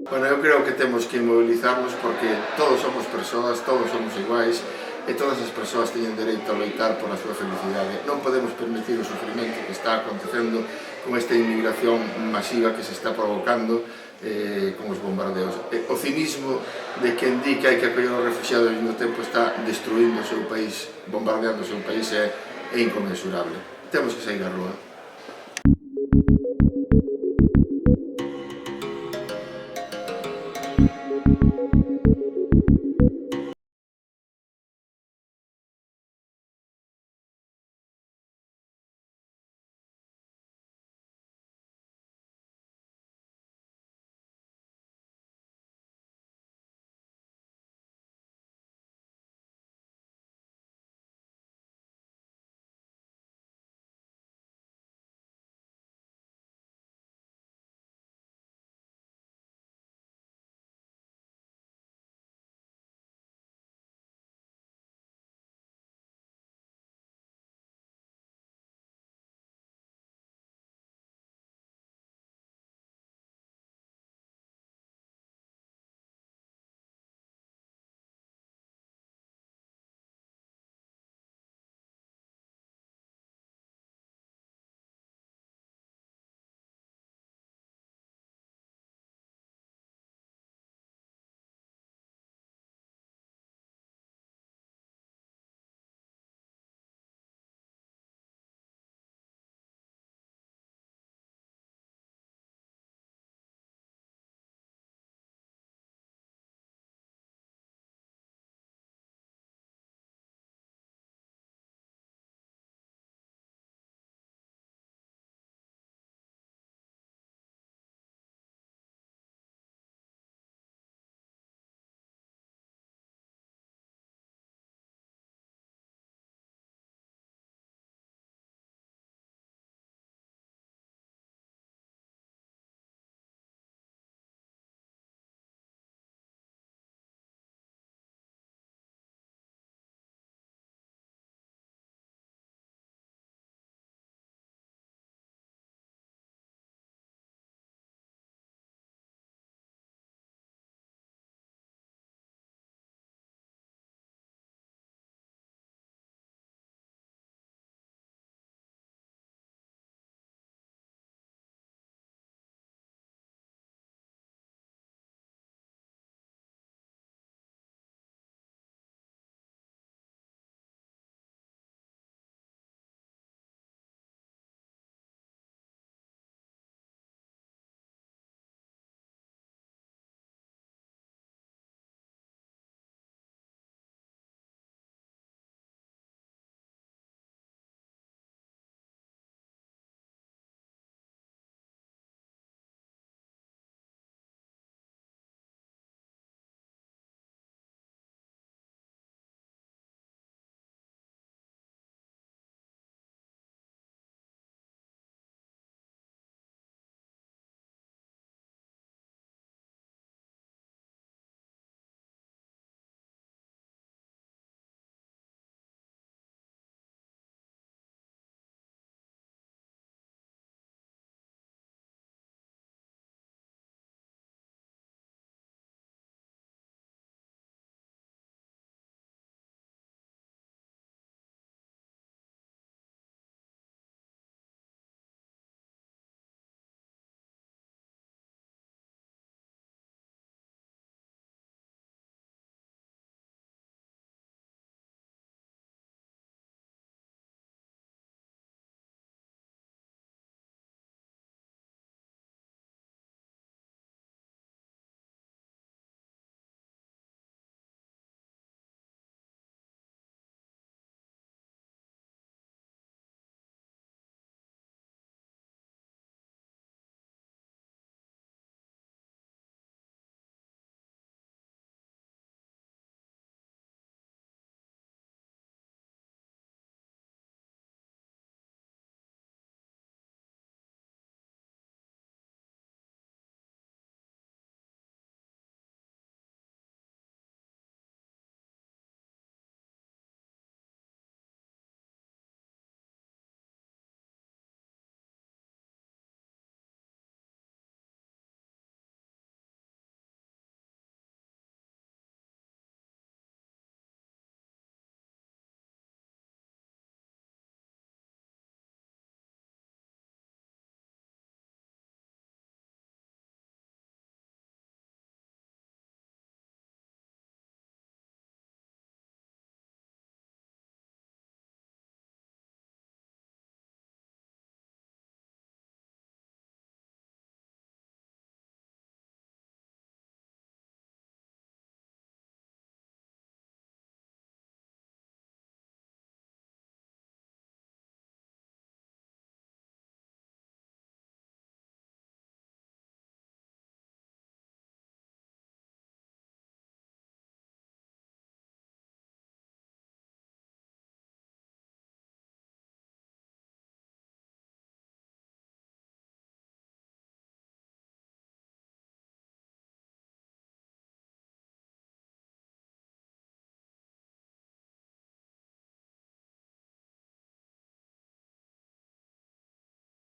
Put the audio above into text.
Bueno, eu creo que temos que mobilizarnos porque todos somos persoas, todos somos iguais e todas as persoas teñen dereito a loitar pola súa felicidade. Non podemos permitir o sofrimento que está acontecendo con esta inmigración masiva que se está provocando con os bombardeos. O cinismo de quen di que hai que acoller os refugiados e ao mesmo tempo está destruindo o seu país, bombardeando o seu país é inconmensurable. Temos que sair á rúa.